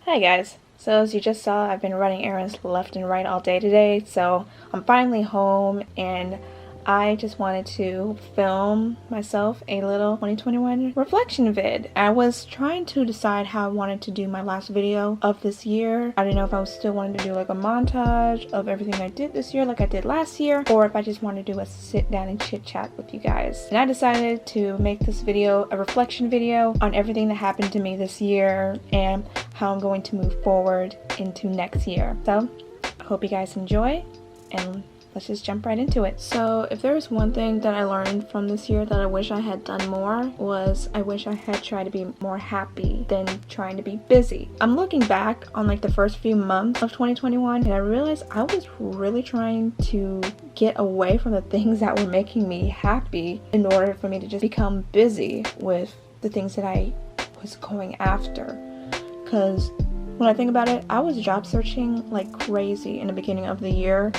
Hi guys, so as you just saw, I've been running errands left and right all day today, so I'm finally home and I just wanted to film myself a little 2021 reflection vid. I was trying to decide how I wanted to do my last video of this year. I didn't know if I was still wanting to do like a montage of everything I did this year like I did last year, or if I just wanted to do a sit down and chit chat with you guys. And I decided to make this video a reflection video on everything that happened to me this year and how I'm going to move forward into next year. So I hope you guys enjoy, and let's just jump right into it. So if there was one thing that I learned from this year that I wish I had done more, was I wish I had tried to be more happy than trying to be busy. I'm looking back on like the first few months of 2021 and I realized I was really trying to get away from the things that were making me happy in order for me to just become busy with the things that I was going after. Because when I think about it, I was job searching like crazy in the beginning of the year,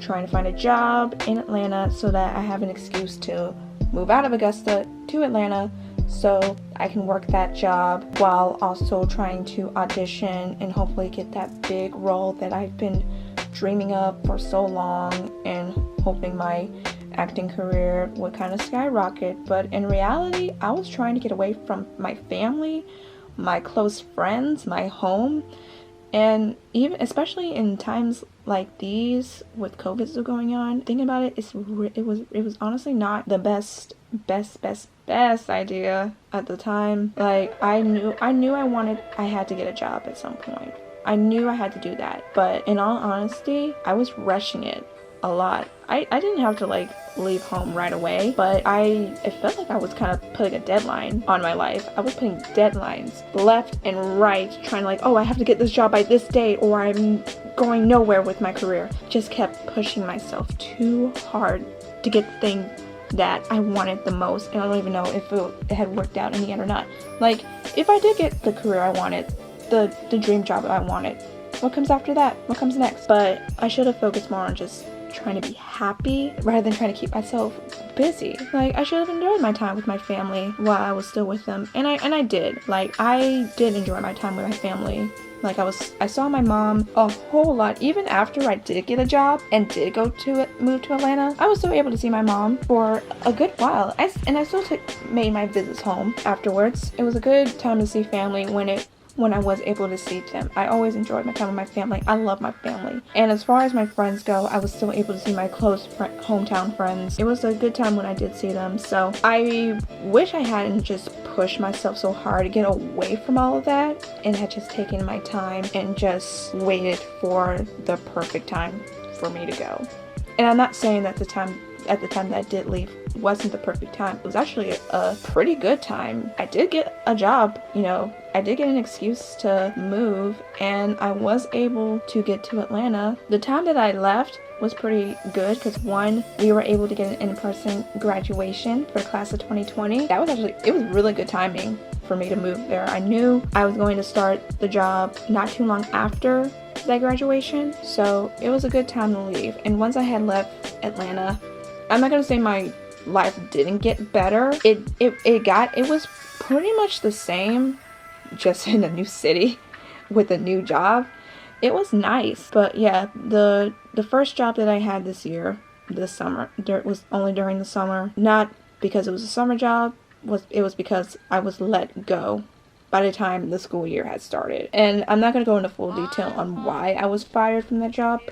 trying to find a job in Atlanta so that I have an excuse to move out of Augusta to Atlanta so I can work that job while also trying to audition and hopefully get that big role that I've been dreaming of for so long, and hoping my acting career would kind of skyrocket. But in reality, I was trying to get away from my family, my close friends, my home. And even especially in times like these with COVID still going on, thinking about it, it was honestly not the best idea at the time. Like I knew I had to get a job at some point. I knew I had to do that, but in all honesty, I was rushing it a lot. I didn't have to like leave home right away, but it felt like I was kind of putting a deadline on my life. I was putting deadlines left and right, trying to like, oh, I have to get this job by this date or I'm going nowhere with my career. Just kept pushing myself too hard to get the thing that I wanted the most, and I don't even know if it had worked out in the end or not. Like, if I did get the career I wanted, the dream job I wanted, what comes after that? What comes next? But I should have focused more on just trying to be happy rather than trying to keep myself busy. Like, I should have enjoyed my time with my family while I was still with them, and I did. Like, I did enjoy my time with my family. Like, I saw my mom a whole lot. Even after I did get a job and did move to Atlanta, I was still able to see my mom for a good while. I still made my visits home afterwards. It was a good time to see family when I was able to see them. I always enjoyed my time with my family. I love my family. And as far as my friends go, I was still able to see my close hometown friends. It was a good time when I did see them. So I wish I hadn't just pushed myself so hard to get away from all of that and had just taken my time and just waited for the perfect time for me to go. And I'm not saying that at the time that I did leave wasn't the perfect time. It was actually a pretty good time. I did get a job, I did get an excuse to move, and I was able to get to Atlanta. The time that I left was pretty good because, one, we were able to get an in-person graduation for the class of 2020. It was really good timing for me to move there. I knew I was going to start the job not too long after that graduation, so it was a good time to leave. And once I had left Atlanta, I'm not gonna say my life didn't get better. It was pretty much the same, just in a new city with a new job. It was nice. But yeah, the first job that I had this summer, was only during the summer. Not because it was a summer job, it was because I was let go by the time the school year had started. And I'm not gonna go into full detail on why I was fired from that job,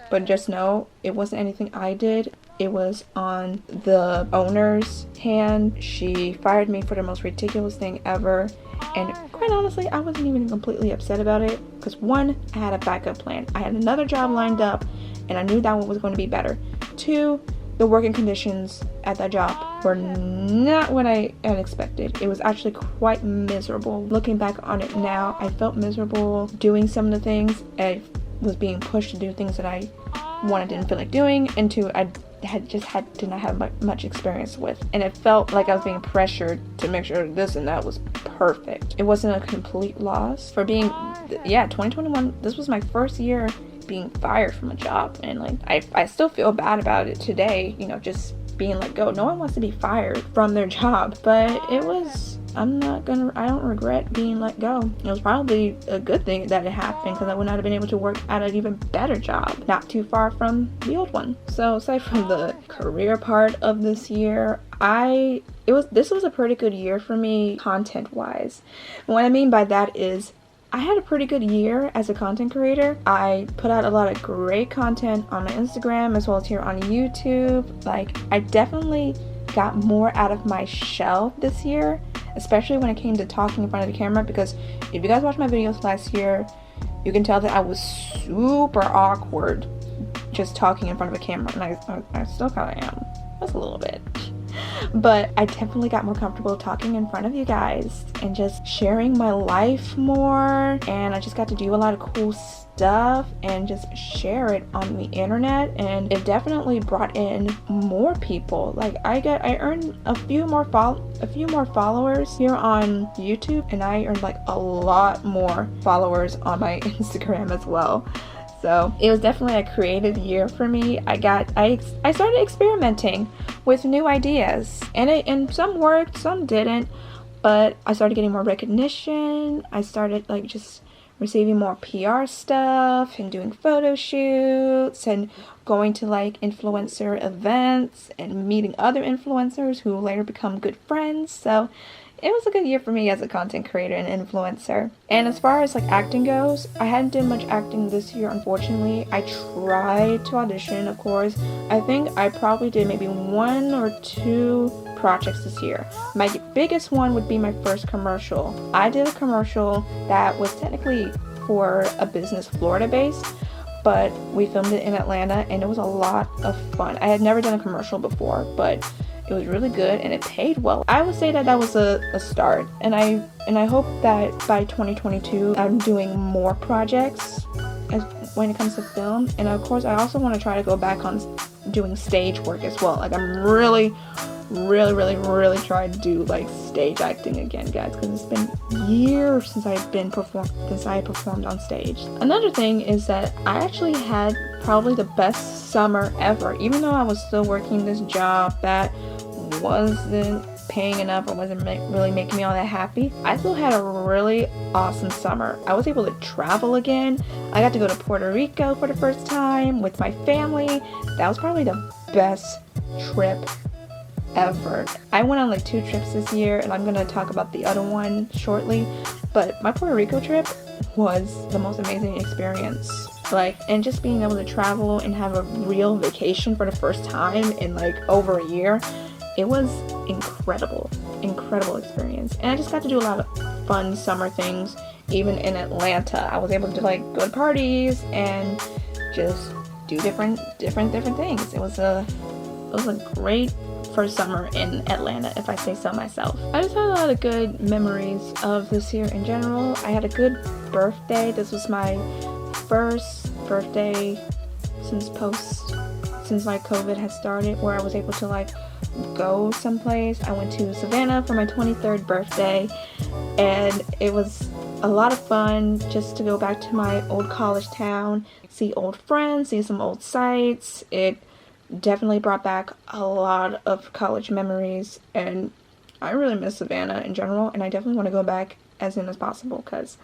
but just know it wasn't anything I did. It was on the owner's hand. She fired me for the most ridiculous thing ever. And quite honestly, I wasn't even completely upset about it because, one, I had a backup plan. I had another job lined up and I knew that one was going to be better. Two, the working conditions at that job were not what I had expected. It was actually quite miserable. Looking back on it now, I felt miserable doing some of the things. I was being pushed to do things that I didn't feel like doing, and two, I did not have much experience with, and it felt like I was being pressured to make sure this and that was perfect. It wasn't a complete loss for being 2021. This was my first year being fired from a job, and like I still feel bad about it today, just being let go. No one wants to be fired from their job, but it was I don't regret being let go. It was probably a good thing that it happened, because I would not have been able to work at an even better job not too far from the old one. So aside from the career part of this year, this was a pretty good year for me content wise. And what I mean by that is I had a pretty good year as a content creator. I put out a lot of great content on my Instagram as well as here on YouTube. Like, I definitely got more out of my shell this year, especially when it came to talking in front of the camera, because if you guys watched my videos last year, you can tell that I was super awkward just talking in front of a camera, and I still kind of am, just a little bit. But I definitely got more comfortable talking in front of you guys and just sharing my life more, and I just got to do a lot of cool stuff and just share it on the internet, and it definitely brought in more people. Like, I earned a few more followers here on YouTube, and I earned like a lot more followers on my Instagram as well. So it was definitely a creative year for me. I started experimenting with new ideas, and some worked, some didn't, but I started getting more recognition. I started like just receiving more PR stuff and doing photo shoots and going to like influencer events and meeting other influencers who later become good friends. So it was a good year for me as a content creator and influencer. And as far as like acting goes, I hadn't done much acting this year, unfortunately. I tried to audition, of course. I think I probably did maybe 1 or 2 projects this year. My biggest one would be my first commercial. I did a commercial that was technically for a business Florida based, but we filmed it in Atlanta, and it was a lot of fun. I had never done a commercial before, but it was really good and it paid well. I would say that was a start, and I hope that by 2022 I'm doing more projects when it comes to film. And of course I also want to try to go back on doing stage work as well. Like, I'm really trying to do like stage acting again, guys, because it's been years since I performed on stage. Another thing is that I actually had probably the best summer ever. Even though I was still working this job that wasn't paying enough or wasn't really making me all that happy, I still had a really awesome summer. I was able to travel again. I got to go to Puerto Rico for the first time with my family. That was probably the best trip ever. I went on like 2 trips this year, and I'm gonna talk about the other one shortly, but my Puerto Rico trip was the most amazing experience. Like, and just being able to travel and have a real vacation for the first time in like over a year, it was incredible experience. And I just got to do a lot of fun summer things. Even in Atlanta, I was able to like go to parties and just do different things. It was a great first summer in Atlanta, if I say so myself. I just had a lot of good memories of this year in general. I had a good birthday. This was my first birthday since like COVID had started, where I was able to like go someplace. I went to Savannah for my 23rd birthday, and it was a lot of fun just to go back to my old college town, see old friends, see some old sites. It definitely brought back a lot of college memories, and I really miss Savannah in general, and I definitely want to go back as soon as possible because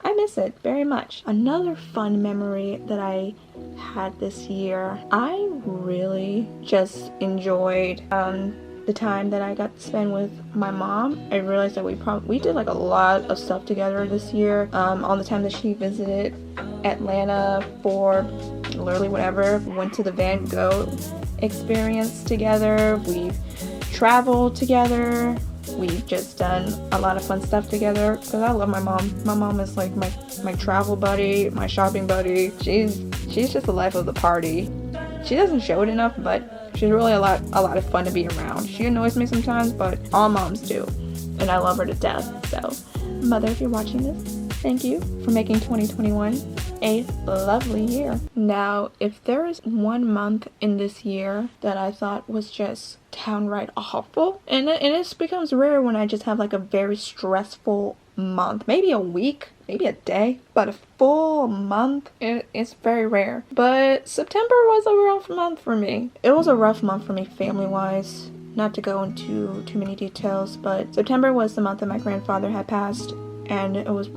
I miss it very much. Another fun memory that I had this year, I really just enjoyed the time that I got to spend with my mom. I realized that we did like a lot of stuff together this year. All the time that she visited Atlanta for literally whatever. We went to the Van Gogh experience together. We've traveled together. We've just done a lot of fun stuff together because I love my mom. My mom is like my travel buddy, my shopping buddy. She's just the life of the party. She doesn't show it enough, but she's really a lot of fun to be around. She annoys me sometimes, but all moms do, and I love her to death. So, mother, if you're watching this, thank you for making 2021 a lovely year. Now, if there is one month in this year that I thought was just downright awful, and it becomes rare when I just have like a very stressful month, maybe a week, maybe a day, but a full month, it's very rare. But September was a rough month for me. It was a rough month for me family wise. not to go into too many details, but September was the month that my grandfather had passed, and it was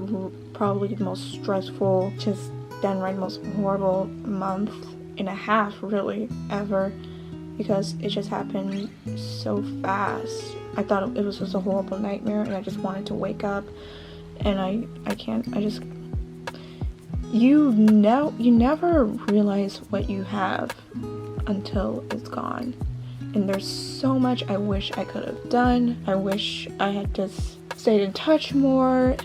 probably the most stressful, just downright most horrible month and a half really ever, because it just happened so fast. I thought it was just a horrible nightmare, and I just wanted to wake up, and I can't, you never realize what you have until it's gone. And there's so much I wish I could have done. I wish I had just stayed in touch more,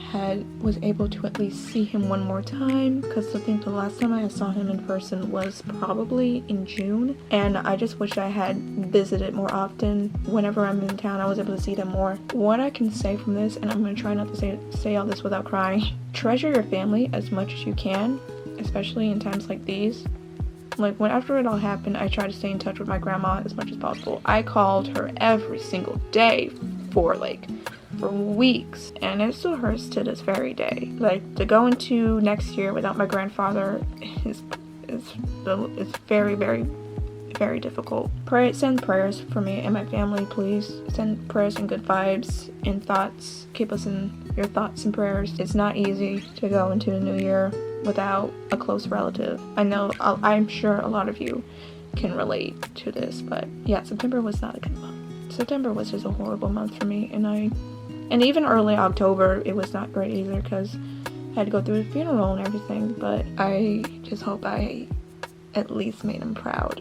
was able to at least see him one more time, because I think the last time I saw him in person was probably in June, and I just wish I had visited more often. Whenever I'm in town, I was able to see them more. What I can say from this, and I'm going to try not to say all this without crying, treasure your family as much as you can, especially in times like these. Like, when after it all happened, I tried to stay in touch with my grandma as much as possible. I called her every single day for weeks, and it still hurts to this very day. Like, to go into next year without my grandfather is very, very, very difficult. Send prayers for me and my family, please. Send prayers and good vibes and thoughts. Keep us in your thoughts and prayers. It's not easy to go into the new year without a close relative. I'm sure a lot of you can relate to this, but yeah, September was not a good month. September was just a horrible month for me, and even early October, it was not great either, because I had to go through a funeral and everything, but I just hope I at least made him proud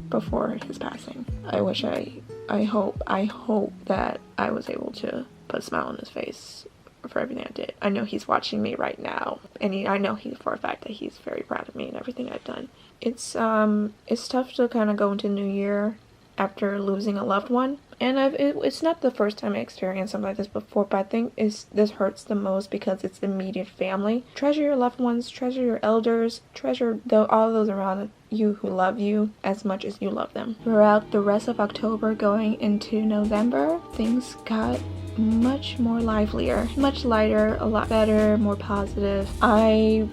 before his passing. I hope that I was able to put a smile on his face for everything I did. I know he's watching me right now, and I know for a fact that he's very proud of me and everything I've done. It's tough to kind of go into New Year after losing a loved one, and it's not the first time I experienced something like this before, but I think this hurts the most because it's immediate family. Treasure your loved ones, treasure your elders, treasure all those around you who love you as much as you love them. Throughout the rest of October going into November, things got much more livelier, much lighter, a lot better, more positive. I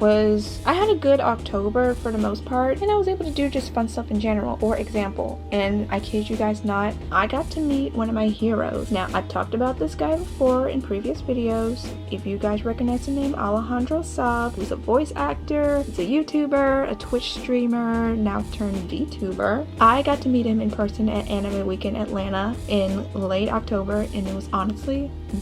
had a good October for the most part, and I was able to do just fun stuff in general. For example, and I kid you guys not, I got to meet one of my heroes. Now, I've talked about this guy before in previous videos. If you guys recognize the name Alejandro Saab, who's a voice actor, he's a YouTuber, a Twitch streamer, now turned VTuber. I got to meet him in person at Anime Week in Atlanta in late October, and it was honestly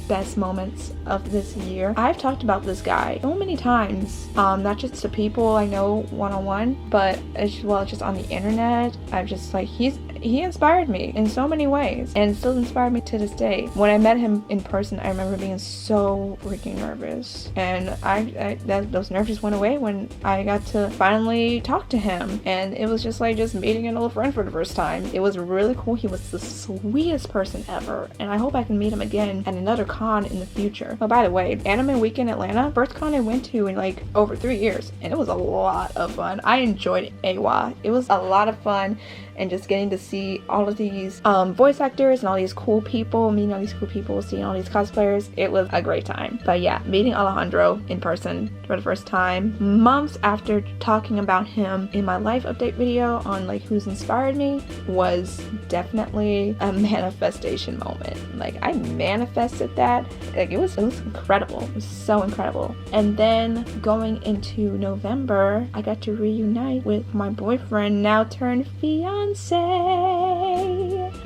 best moments of this year. I've talked about this guy so many times, not just to people I know one-on-one, but just on the internet. I've just he inspired me in so many ways, and still inspired me to this day. When I met him in person, I remember being so freaking nervous, and those nerves just went away when I got to finally talk to him, and it was just meeting an old friend for the first time. It was really cool. He was the sweetest person ever, and I hope I can meet him again at another con in the future. Oh, by the way, Anime Week in Atlanta, first con I went to in over 3 years, and it was a lot of fun. I enjoyed AWA. It was a lot of fun, and just getting to see all of these voice actors and all these cool people, meeting all these cool people, seeing all these cosplayers, it was a great time. But yeah, meeting Alejandro in person for the first time, months after talking about him in my life update video on who's inspired me, was definitely a manifestation moment. I manifested that. It was incredible. It was so incredible. And then going into November, I got to reunite with my boyfriend, now turned fiance.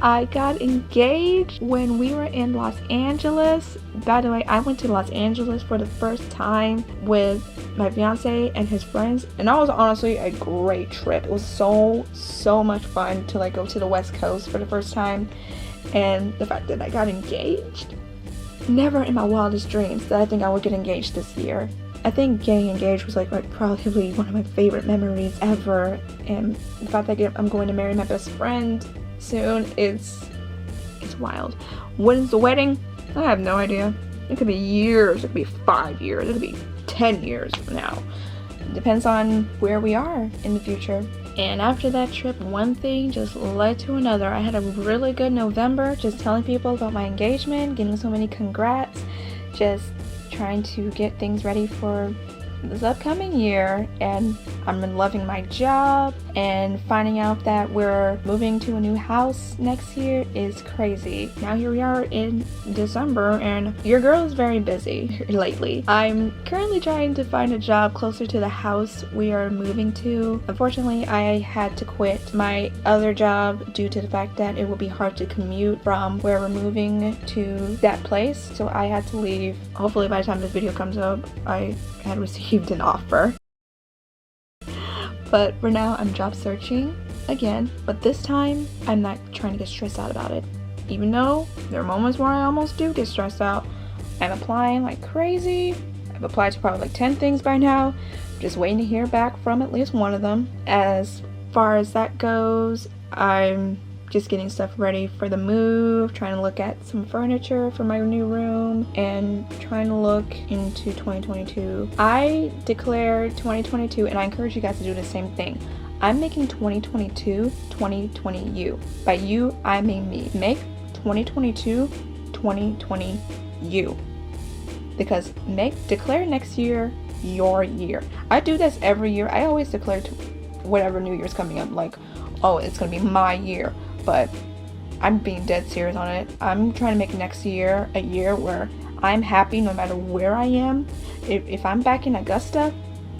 I got engaged when we were in Los Angeles. By the way, I went to Los Angeles for the first time with my fiance and his friends, and that was honestly a great trip. It was so much fun to go to the West Coast for the first time, and the fact that I got engaged. Never in my wildest dreams that I think I would get engaged this year. I think getting engaged was probably one of my favorite memories ever, and the fact that I'm going to marry my best friend soon is wild. When's the wedding? I have no idea. It could be years, it could be 5 years, it could be 10 years from now. It depends on where we are in the future. And after that trip, one thing just led to another. I had a really good November, just telling people about my engagement, getting so many congrats, just trying to get things ready for this upcoming year, and I'm loving my job, and finding out that we're moving to a new house next year is crazy. Now here we are in December, and your girl is very busy lately. I'm currently trying to find a job closer to the house we are moving to. Unfortunately, I had to quit my other job due to the fact that it would be hard to commute from where we're moving to that place, so I had to leave. Hopefully by the time this video comes up, I had received an offer. But for now, I'm job searching again, but this time I'm not trying to get stressed out about it. Even though there are moments where I almost do get stressed out. I'm applying like crazy. I've applied to probably like 10 things by now. Just waiting to hear back from at least one of them. As far as that goes, I'm just getting stuff ready for the move, trying to look at some furniture for my new room, and trying to look into 2022. I declare 2022, and I encourage you guys to do the same thing. I'm making 2022 2020 you. By you, I mean me. Make 2022 2020 you. Because declare next year your year. I do this every year. I always declare to whatever New Year's coming up, like, oh, it's gonna be my year. But I'm being dead serious on it. I'm trying to make next year a year where I'm happy no matter where I am. If I'm back in Augusta,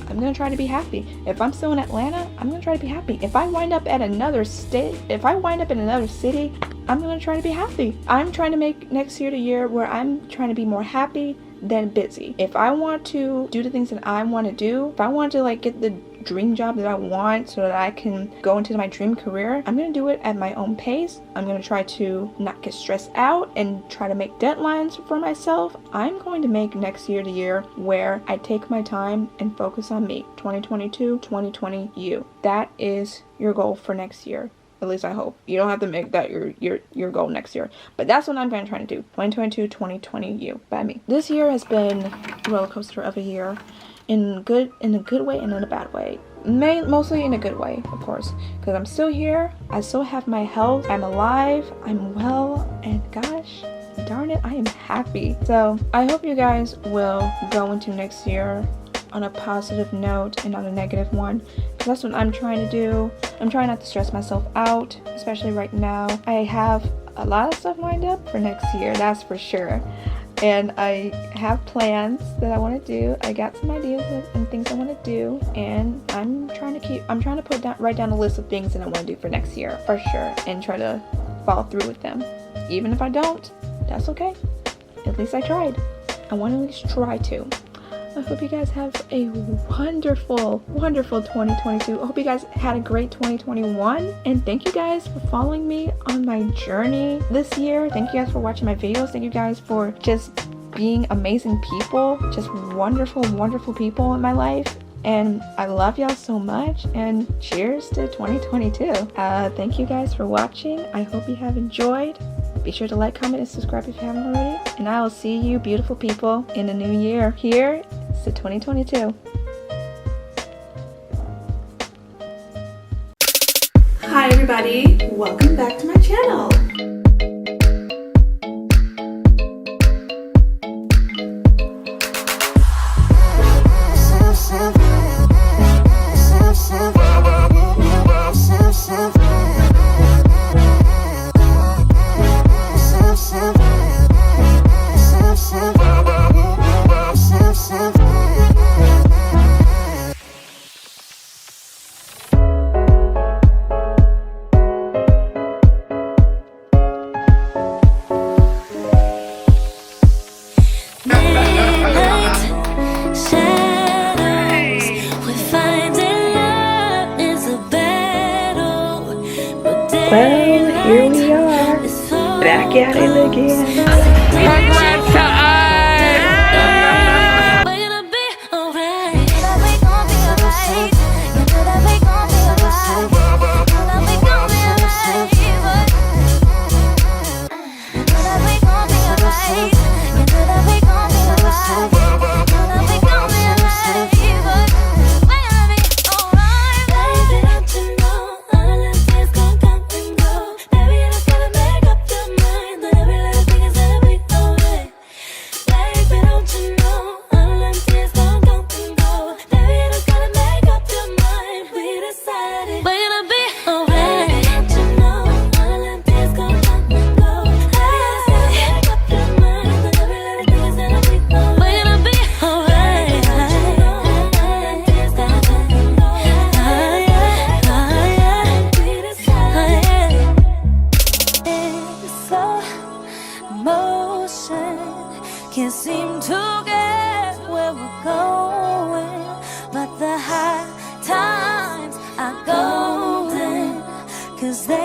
I'm gonna try to be happy. If I'm still in Atlanta, I'm gonna try to be happy. If I wind up at another state, if I wind up in another city, I'm gonna try to be happy. I'm trying to make next year the year where I'm trying to be more happy than busy. If I want to do the things that I want to do, if I want to like get the dream job that I want so that I can go into my dream career, I'm gonna do it at my own pace. I'm gonna try to not get stressed out and try to make deadlines for myself. I'm going to make next year the year where I take my time and focus on me. 2022 2020 you. That is your goal for next year. At least I hope. You don't have to make that your goal next year. But that's what I'm going to try to do. 2022 2020 you. By me. This year has been a roller coaster of a year. In a good way and in a bad way. Mostly in a good way, of course. Because I'm still here. I still have my health. I'm alive. I'm well. And gosh, darn it, I am happy. So I hope you guys will go into next year on a positive note and not a negative one, because that's what I'm trying to do. I'm trying not to stress myself out, especially right now. I have a lot of stuff lined up for next year, that's for sure, and I have plans that I want to do. I got some ideas and things I want to do, and I'm trying to write down a list of things that I want to do for next year for sure, and try to follow through with them. Even if I don't, that's okay. At least I tried. I want to at least try to. I hope you guys have a wonderful 2022. I hope you guys had a great 2021. And thank you guys for following me on my journey this year. Thank you guys for watching my videos. Thank you guys for just being amazing people. Just wonderful people in my life. And I love y'all so much. And cheers to 2022. Thank you guys for watching. I hope you have enjoyed. Be sure to like, comment, and subscribe if you haven't already. And I will see you beautiful people in the new year. Here is to 2022. Hi everybody, welcome back to my channel. Well, here we are, back at it again. Congrats to us! We're gonna be alright. We gon' be alright. You know that we gon' be alright. You know that we gon' be alright. You know that we gon' be alright. You know that we gon' be alright. You know that we gon' be alright. We're gonna be alright. Baby, don't you know all of this gon' come and go? Baby, you just gotta make up your mind that every little thing is gonna be alright. 'cause they